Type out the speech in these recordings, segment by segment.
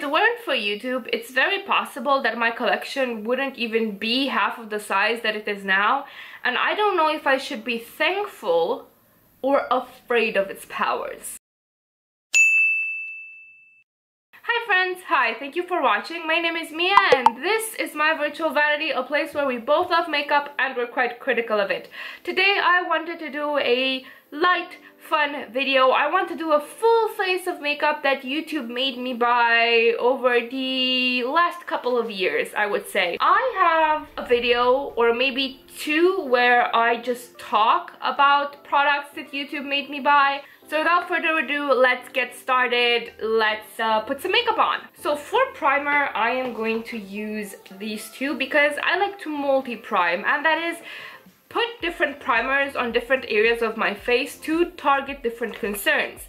it weren't for YouTube, it's very possible that my collection wouldn't even be half of the size that it is now, and I don't know if I should be thankful or afraid of its powers. Hi friends, hi, thank you for watching. My name is Mia and this is my virtual vanity, a place where we both love makeup and we're quite critical of it. Today I wanted to do a light, fun video. I want to do a full face of makeup that YouTube made me buy over the last couple of years, I would say. I have a video or maybe two where I just talk about products that YouTube made me buy. So without further ado, let's get started. Let's put some makeup on. So for primer, I am going to use these two because I like to multi-prime, and that is put different primers on different areas of my face to target different concerns.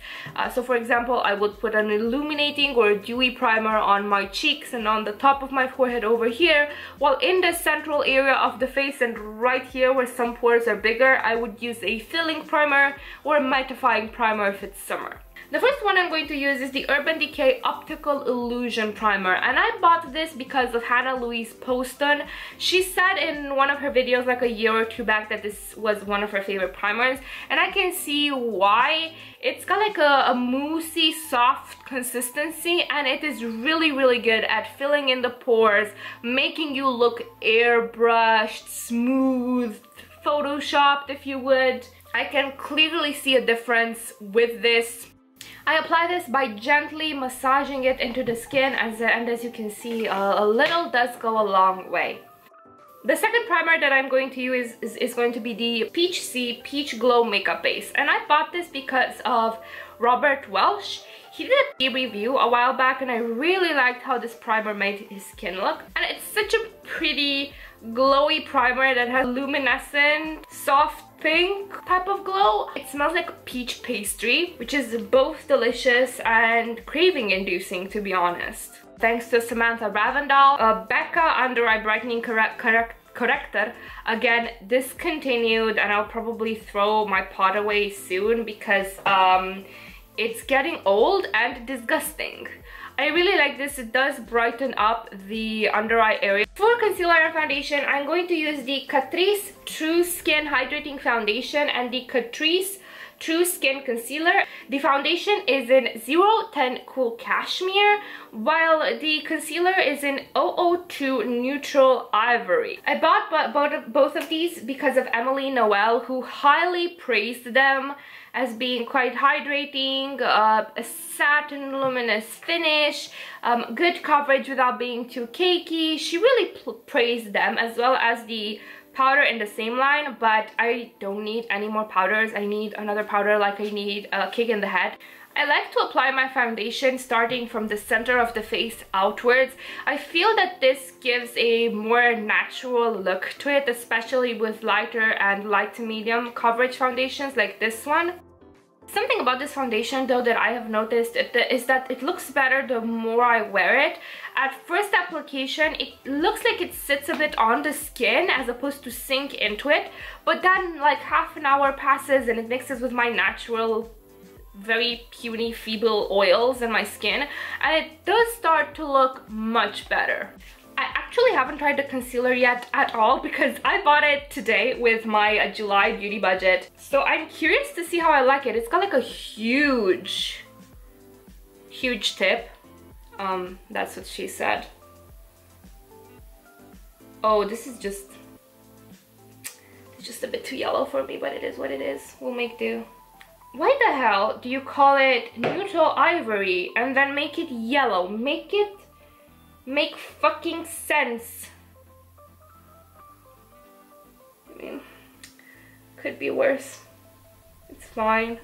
So for example, I would put an illuminating or a dewy primer on my cheeks and on the top of my forehead over here, while in the central area of the face and right here where some pores are bigger, I would use a filling primer or a mattifying primer if it's summer. The first one I'm going to use is the Urban Decay Optical Illusion Primer, and I bought this because of Hannah Louise Poston. She said in one of her videos like a year or two back that this was one of her favorite primers, and I can see why. It's got like a moussey, soft consistency, and it is really good at filling in the pores, making you look airbrushed, smooth, photoshopped if you would. I can clearly see a difference with this. I apply this by gently massaging it into the skin, and as you can see, a little does go a long way. The second primer that I'm going to use is going to be the Peach Sea Peach Glow Makeup Base, and I bought this because of Robert Welsh. He did a review a while back and I really liked how this primer made his skin look, and it's such a pretty glowy primer that has luminescent, soft pink type of glow. It smells like peach pastry, which is both delicious and craving inducing, to be honest. Thanks to Samantha Ravendal, Becca Undereye Brightening Corrector, again discontinued, and I'll probably throw my pot away soon because it's getting old and disgusting. I really like this. It does brighten up the under eye area. For concealer and foundation, I'm going to use the Catrice True Skin Hydrating Foundation and the Catrice True Skin Concealer. The foundation is in 010 Cool Cashmere, while the concealer is in 002 Neutral Ivory. I bought both of these because of Emily Noel, who highly praised them as being quite hydrating, a satin luminous finish, good coverage without being too cakey. She really praised them, as well as the powder in the same line, but I don't need any more powders. I need another powder like I need a kick in the head. I like to apply my foundation starting from the center of the face outwards. I feel that this gives a more natural look to it, especially with lighter and light to medium coverage foundations like this one. Something about this foundation though that I have noticed is that it looks better the more I wear it. At first application, it looks like it sits a bit on the skin as opposed to sink into it, but then like half an hour passes and it mixes with my natural, very puny, feeble oils in my skin, and it does start to look much better. I actually haven't tried the concealer yet at all because I bought it today with my July beauty budget. So I'm curious to see how I like it. It's got like a huge tip. That's what she said. Oh, this is just a bit too yellow for me, but it is what it is. We'll make do. Why the hell do you call it Neutral Ivory and then make it yellow? Make fucking sense. I mean, could be worse. It's fine.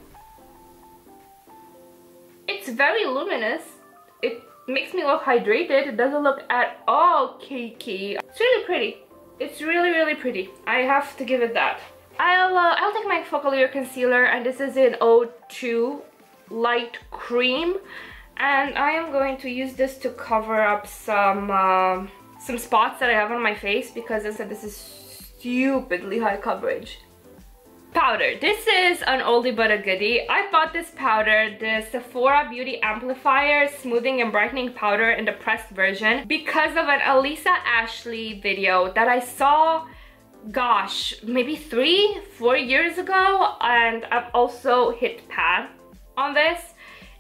It's very luminous. It makes me look hydrated. It doesn't look at all cakey. It's really pretty. It's really pretty. I have to give it that. I'll take my Focallure concealer, and this is in 02 Light Cream. And I am going to use this to cover up some spots that I have on my face because as I said, this is stupidly high coverage. Powder. This is an oldie but a goodie. I bought this powder, the Sephora Beauty Amplifier Smoothing and Brightening Powder in the pressed version, because of an Elisa Ashley video that I saw, gosh, maybe 3-4 years ago, and I've also hit pan on this.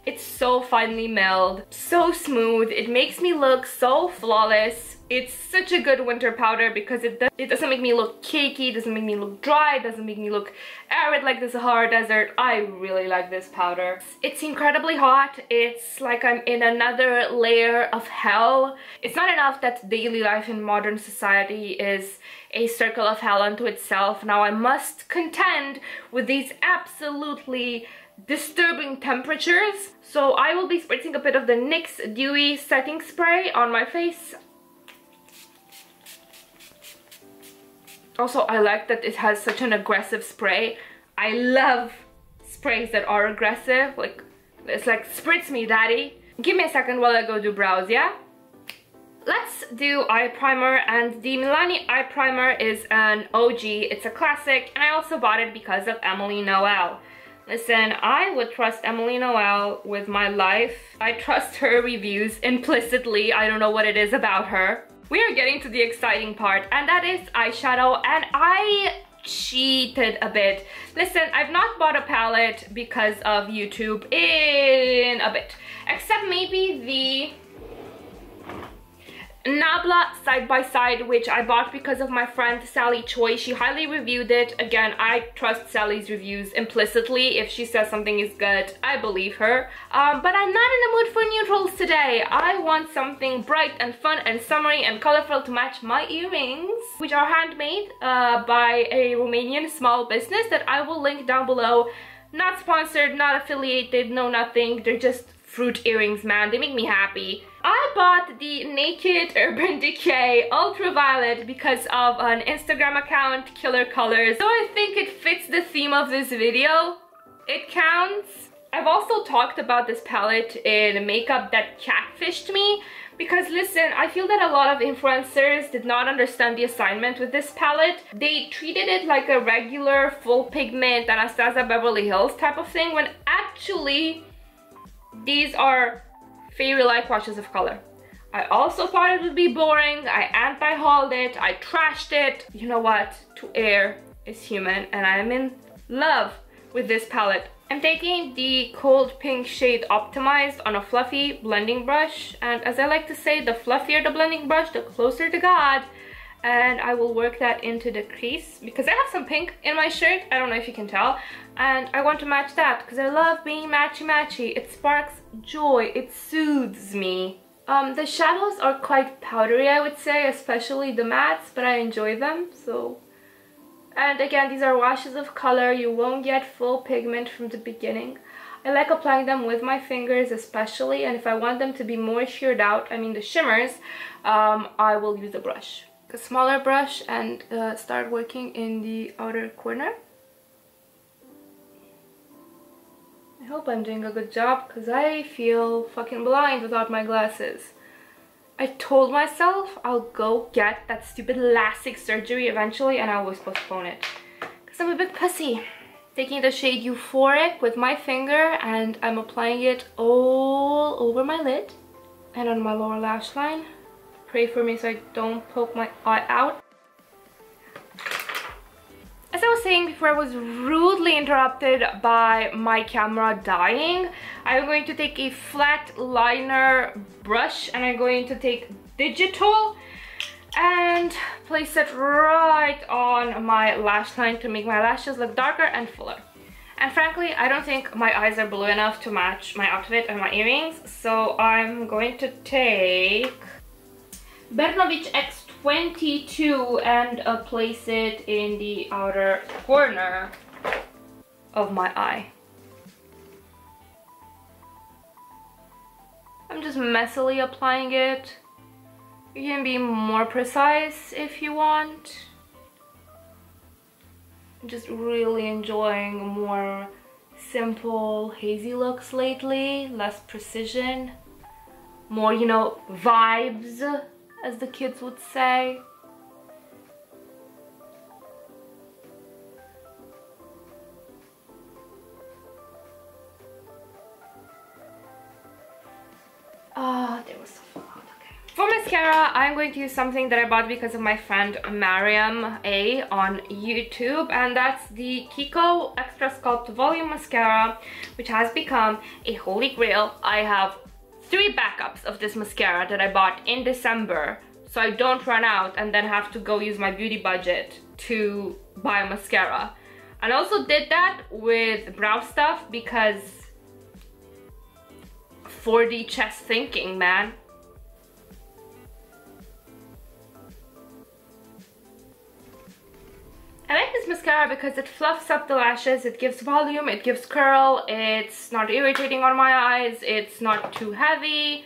It's so finely milled, so smooth. It makes me look so flawless. It's such a good winter powder because it doesn't make me look cakey, doesn't make me look dry, doesn't make me look arid like the Sahara Desert. I really like this powder. It's incredibly hot. It's like I'm in another layer of hell. It's not enough that daily life in modern society is a circle of hell unto itself. Now I must contend with these absolutely disturbing temperatures. So I will be spritzing a bit of the NYX Dewy setting spray on my face. Also, I like that it has such an aggressive spray. I love sprays that are aggressive. Like, it's like, spritz me, daddy. Give me a second while I go do brows, yeah? Let's do eye primer, and the Milani Eye Primer is an OG. It's a classic, and I also bought it because of Emily Noel. Listen, I would trust Emily Noel with my life. I trust her reviews implicitly. I don't know what it is about her. We are getting to the exciting part, and that is eyeshadow, and I cheated a bit. Listen, I've not bought a palette because of YouTube in a bit, except maybe the Nabla Side by Side, which I bought because of my friend Sally Choi. She highly reviewed it. Again, I trust Sally's reviews implicitly. If she says something is good, I believe her. But I'm not in the mood for neutrals today. I want something bright and fun and summery and colorful to match my earrings, which are handmade by a Romanian small business that I will link down below. Not sponsored, not affiliated, no nothing. They're just fruit earrings, man. They make me happy. I bought the Naked Urban Decay Ultraviolet because of an Instagram account, Killer Colors. So I think it fits the theme of this video. It counts. I've also talked about this palette in makeup that catfished me, because listen, I feel that a lot of influencers did not understand the assignment with this palette. They treated it like a regular full pigment Anastasia Beverly Hills type of thing, when actually these are fairy-like washes of color. I also thought it would be boring. I anti-hauled it. I trashed it. You know what? To err is human, and I'm in love with this palette. I'm taking the cold pink shade Optimized on a fluffy blending brush, and as I like to say, the fluffier the blending brush, the closer to God. And I will work that into the crease because I have some pink in my shirt. I don't know if you can tell, and I want to match that because I love being matchy-matchy. It sparks joy. It soothes me. The shadows are quite powdery, I would say, especially the mattes, but I enjoy them. So, and again, these are washes of color. You won't get full pigment from the beginning. I like applying them with my fingers especially, and if I want them to be more sheared out, I mean the shimmers, I will use a brush. A smaller brush, and start working in the outer corner. I hope I'm doing a good job because I feel fucking blind without my glasses. I told myself I'll go get that stupid LASIK surgery eventually, and I always postpone it because I'm a bit pussy. Taking the shade Euphoric with my finger, and I'm applying it all over my lid and on my lower lash line. Pray for me so I don't poke my eye out. As I was saying before, I was rudely interrupted by my camera dying. I'm going to take a flat liner brush, and I'm going to take digital and place it right on my lash line to make my lashes look darker and fuller. And frankly, I don't think my eyes are blue enough to match my outfit and my earrings, so I'm going to take Bernovich X22 and place it in the outer corner of my eye. I'm just messily applying it. You can be more precise if you want. I'm just really enjoying more simple, hazy looks lately, less precision, more, you know, vibes, as the kids would say. so full on. Okay. For mascara, I'm going to use something that I bought because of my friend Mariam A on YouTube, and that's the Kiko Extra Sculpt Volume Mascara, which has become a holy grail. I have 3 backups of this mascara that I bought in December, so I don't run out and then have to go use my beauty budget to buy mascara. And I also did that with brow stuff because 4D chest thinking, man. I like this mascara because it fluffs up the lashes, it gives volume, it gives curl, it's not irritating on my eyes, it's not too heavy.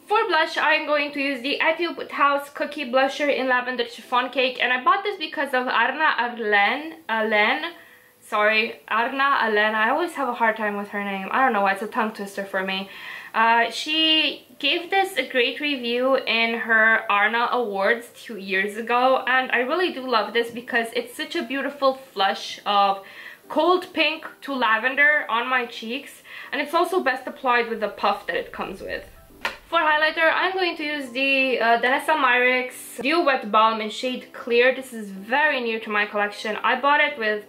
For blush, I'm going to use the Etude House Cookie Blusher in Lavender Chiffon Cake, and I bought this because of Arna Arlen. Sorry, Arna Arlen. I always have a hard time with her name. I don't know why, it's a tongue twister for me. She gave this a great review in her Arna Awards 2 years ago, and I really do love this because it's such a beautiful flush of cold pink to lavender on my cheeks, and it's also best applied with the puff that it comes with. For highlighter, I'm going to use the Danessa Myricks Dew Wet Balm in shade Clear. This is very new to my collection. I bought it with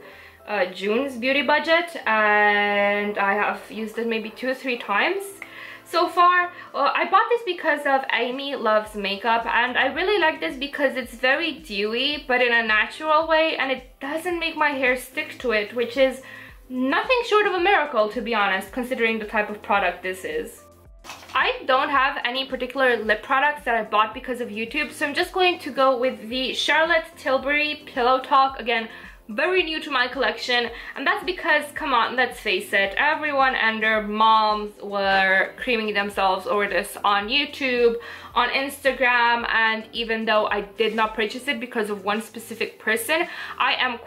June's beauty budget, and I have used it maybe 2 or 3 times so far. I bought this because of Amy Loves Makeup, and I really like this because it's very dewy but in a natural way, and it doesn't make my hair stick to it, which is nothing short of a miracle, to be honest, considering the type of product this is. I don't have any particular lip products that I bought because of YouTube, so I'm just going to go with the Charlotte Tilbury Pillow Talk. Again, very new to my collection, and that's because, come on, let's face it, everyone and their moms were creaming themselves over this on YouTube, on Instagram, and even though I did not purchase it because of one specific person, I am...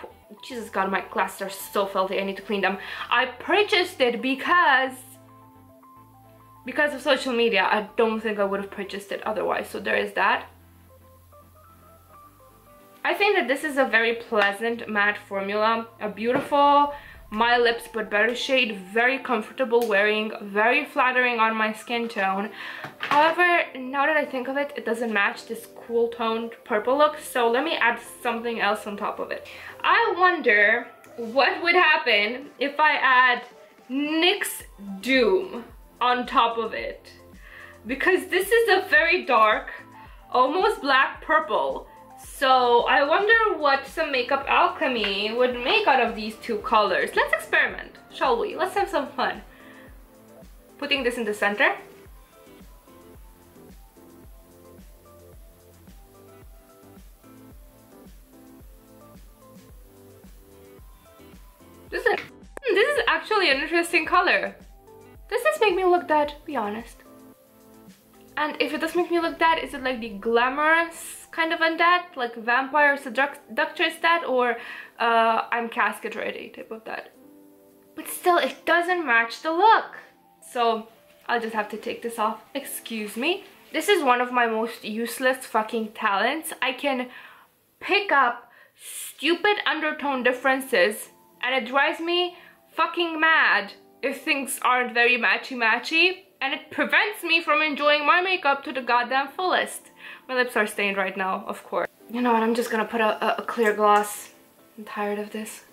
Jesus God, my glasses are so filthy, I need to clean them. I purchased it because of social media. I don't think I would have purchased it otherwise, so there is that. I think that this is a very pleasant matte formula, a beautiful My Lips But Better shade, very comfortable wearing, very flattering on my skin tone. However, now that I think of it, it doesn't match this cool toned purple look, so let me add something else on top of it. I wonder what would happen if I add NYX Doom on top of it, because this is a very dark, almost black purple. So I wonder what some makeup alchemy would make out of these 2 colors. Let's experiment, shall we? Let's have some fun. Putting this in the center. This is actually an interesting color. Does this make me look dead? Be honest. And if it does make me look dead, is it like the glamorous kind of undead, like vampire seductress dead, or I'm casket ready type of dead? But still, it doesn't match the look. So I'll just have to take this off. Excuse me. This is one of my most useless fucking talents. I can pick up stupid undertone differences, and it drives me fucking mad if things aren't very matchy-matchy, and it prevents me from enjoying my makeup to the goddamn fullest. My lips are stained right now, of course. You know what, I'm just gonna put a clear gloss. I'm tired of this.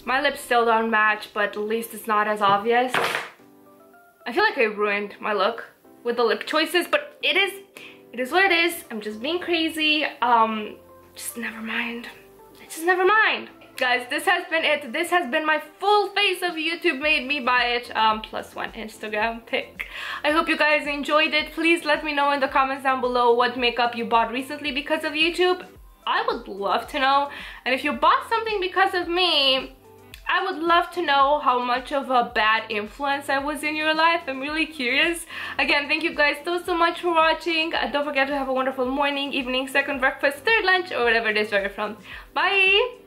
My lips still don't match, but at least it's not as obvious. I feel like I ruined my look with the lip choices, but it is what it is. I'm just being crazy. Just never mind. Just never mind. Guys, this has been it. This has been my full face of YouTube Made Me Buy It +1 Instagram pic. I hope you guys enjoyed it. Please let me know in the comments down below what makeup you bought recently because of YouTube. I would love to know. And if you bought something because of me, I would love to know how much of a bad influence I was in your life. I'm really curious. Again, thank you guys so much for watching. Don't forget to have a wonderful morning, evening, second breakfast, third lunch, or whatever it is where you're from. Bye!